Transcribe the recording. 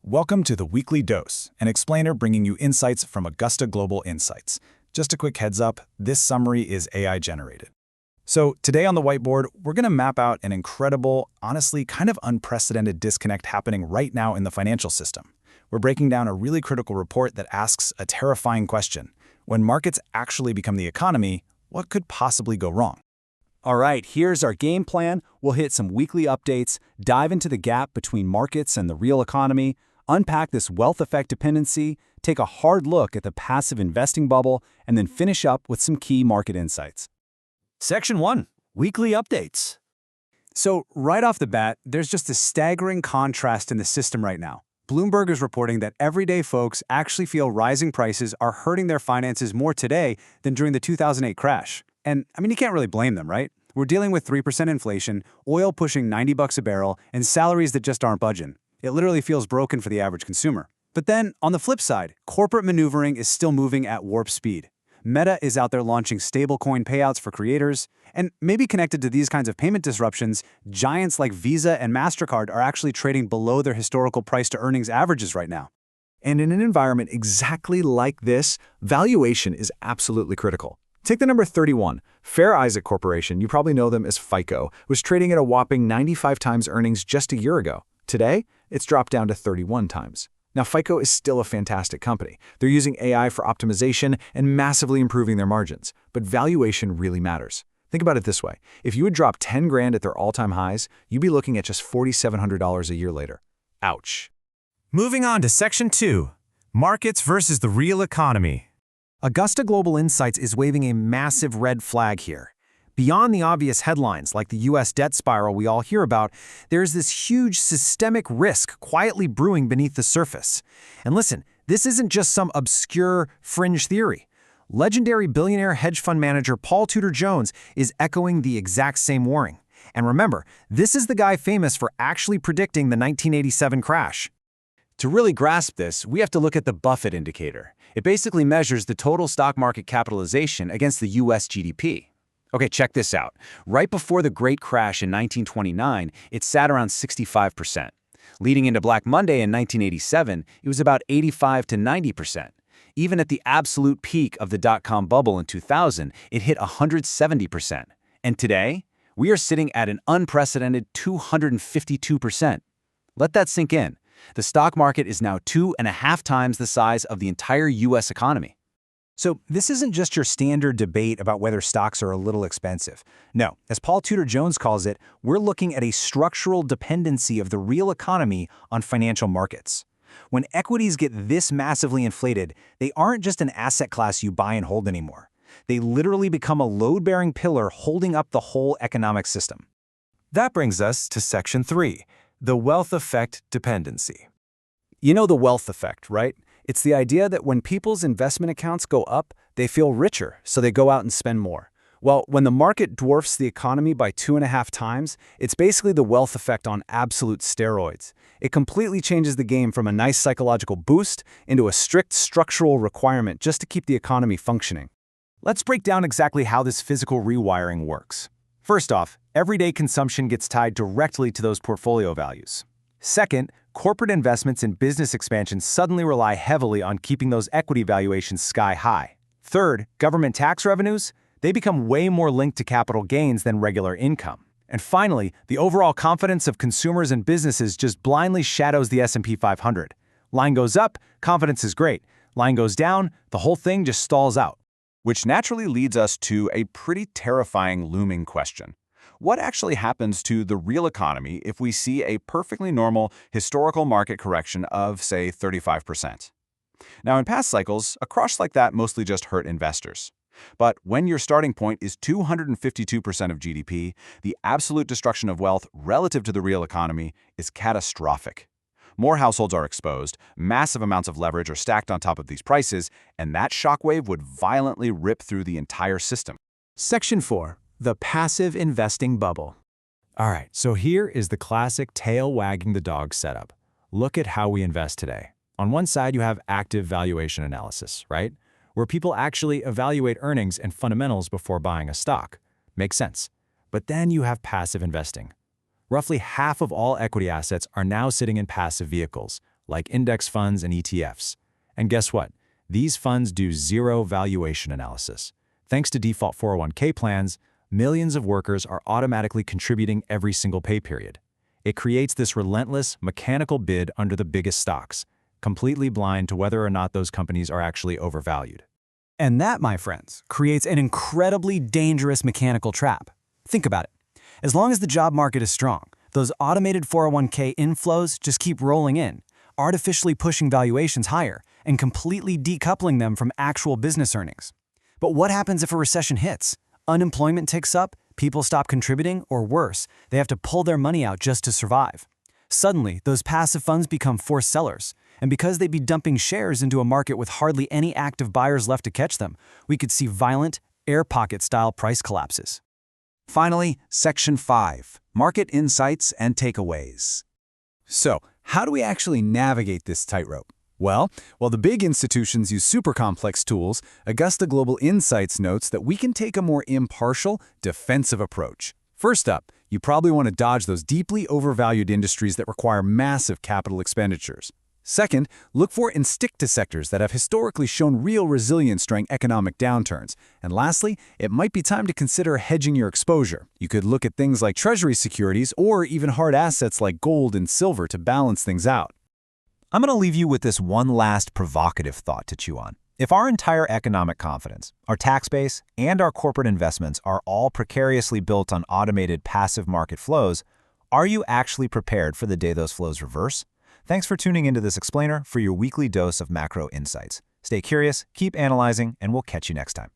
Welcome to the Weekly Dose, an explainer bringing you insights from Augusta Global Insights. Just a quick heads up, this summary is AI generated. So today on the whiteboard, we're going to map out an incredible, honestly kind of unprecedented disconnect happening right now in the financial system. We're breaking down a really critical report that asks a terrifying question. When markets actually become the economy, what could possibly go wrong? All right, here's our game plan. We'll hit some weekly updates, dive into the gap between markets and the real economy, unpack this wealth effect dependency, take a hard look at the passive investing bubble, and then finish up with some key market insights. Section 1, Weekly Updates. So right off the bat, there's just a staggering contrast in the system right now. Bloomberg is reporting that everyday folks actually feel rising prices are hurting their finances more today than during the 2008 crash. And I mean, you can't really blame them, right? We're dealing with 3% inflation, oil pushing $90 a barrel, and salaries that just aren't budging. It literally feels broken for the average consumer. But then, on the flip side, corporate maneuvering is still moving at warp speed. Meta is out there launching stablecoin payouts for creators, and maybe connected to these kinds of payment disruptions, giants like Visa and MasterCard are actually trading below their historical price-to-earnings averages right now. And in an environment exactly like this, valuation is absolutely critical. Take the number 31. Fair Isaac Corporation, you probably know them as FICO, was trading at a whopping 95 times earnings just a year ago. Today, it's dropped down to 31 times. Now, FICO is still a fantastic company. They're using AI for optimization and massively improving their margins. But valuation really matters. Think about it this way. If you would drop 10 grand at their all-time highs, you'd be looking at just $4,700 a year later. Ouch. Moving on to Section 2, Markets versus the Real Economy. Augusta Global Insights is waving a massive red flag here. Beyond the obvious headlines like the U.S. debt spiral we all hear about, there's this huge systemic risk quietly brewing beneath the surface. And listen, this isn't just some obscure fringe theory. Legendary billionaire hedge fund manager Paul Tudor Jones is echoing the exact same warning. And remember, this is the guy famous for actually predicting the 1987 crash. To really grasp this, we have to look at the Buffett indicator. It basically measures the total stock market capitalization against the U.S. GDP. Okay, check this out. Right before the Great Crash in 1929, it sat around 65%. Leading into Black Monday in 1987, it was about 85 to 90%. Even at the absolute peak of the dot-com bubble in 2000, it hit 170%. And today, we are sitting at an unprecedented 252%. Let that sink in. The stock market is now 2.5 times the size of the entire U.S. economy. So this isn't just your standard debate about whether stocks are a little expensive. No, as Paul Tudor Jones calls it, we're looking at a structural dependency of the real economy on financial markets. When equities get this massively inflated, they aren't just an asset class you buy and hold anymore. They literally become a load-bearing pillar holding up the whole economic system. That brings us to Section 3, the Wealth Effect Dependency. You know the wealth effect, right? It's the idea that when people's investment accounts go up, they feel richer, so they go out and spend more. Well, when the market dwarfs the economy by 2.5 times, it's basically the wealth effect on absolute steroids. It completely changes the game from a nice psychological boost into a strict structural requirement just to keep the economy functioning. Let's break down exactly how this physical rewiring works. First off, everyday consumption gets tied directly to those portfolio values. Second, corporate investments in business expansion suddenly rely heavily on keeping those equity valuations sky high. Third, government tax revenues, they become way more linked to capital gains than regular income. And finally, the overall confidence of consumers and businesses just blindly shadows the S&P 500. Line goes up, confidence is great. Line goes down, the whole thing just stalls out. Which naturally leads us to a pretty terrifying looming question. What actually happens to the real economy if we see a perfectly normal historical market correction of, say, 35%? Now, in past cycles, a crush like that mostly just hurt investors. But when your starting point is 252% of GDP, the absolute destruction of wealth relative to the real economy is catastrophic. More households are exposed, massive amounts of leverage are stacked on top of these prices, and that shockwave would violently rip through the entire system. Section 4. The passive investing bubble. All right, so here is the classic tail wagging the dog setup. Look at how we invest today. On one side, you have active valuation analysis, right? Where people actually evaluate earnings and fundamentals before buying a stock. Makes sense. But then you have passive investing. Roughly half of all equity assets are now sitting in passive vehicles, like index funds and ETFs. And guess what? These funds do zero valuation analysis. Thanks to default 401k plans, millions of workers are automatically contributing every single pay period. It creates this relentless, mechanical bid under the biggest stocks, completely blind to whether or not those companies are actually overvalued. And that, my friends, creates an incredibly dangerous mechanical trap. Think about it. As long as the job market is strong, those automated 401k inflows just keep rolling in, artificially pushing valuations higher and completely decoupling them from actual business earnings. But what happens if a recession hits? Unemployment ticks up, people stop contributing, or worse, they have to pull their money out just to survive. Suddenly, those passive funds become forced sellers, and because they'd be dumping shares into a market with hardly any active buyers left to catch them, we could see violent, air pocket-style price collapses. Finally, Section 5, Market Insights and Takeaways. So, how do we actually navigate this tightrope? Well, while the big institutions use super complex tools, Augusta Global Insights notes that we can take a more impartial, defensive approach. First up, you probably want to dodge those deeply overvalued industries that require massive capital expenditures. Second, look for and stick to sectors that have historically shown real resilience during economic downturns. And lastly, it might be time to consider hedging your exposure. You could look at things like treasury securities or even hard assets like gold and silver to balance things out. I'm going to leave you with this one last provocative thought to chew on. If our entire economic confidence, our tax base, and our corporate investments are all precariously built on automated passive market flows, are you actually prepared for the day those flows reverse? Thanks for tuning into this explainer for your weekly dose of macro insights. Stay curious, keep analyzing, and we'll catch you next time.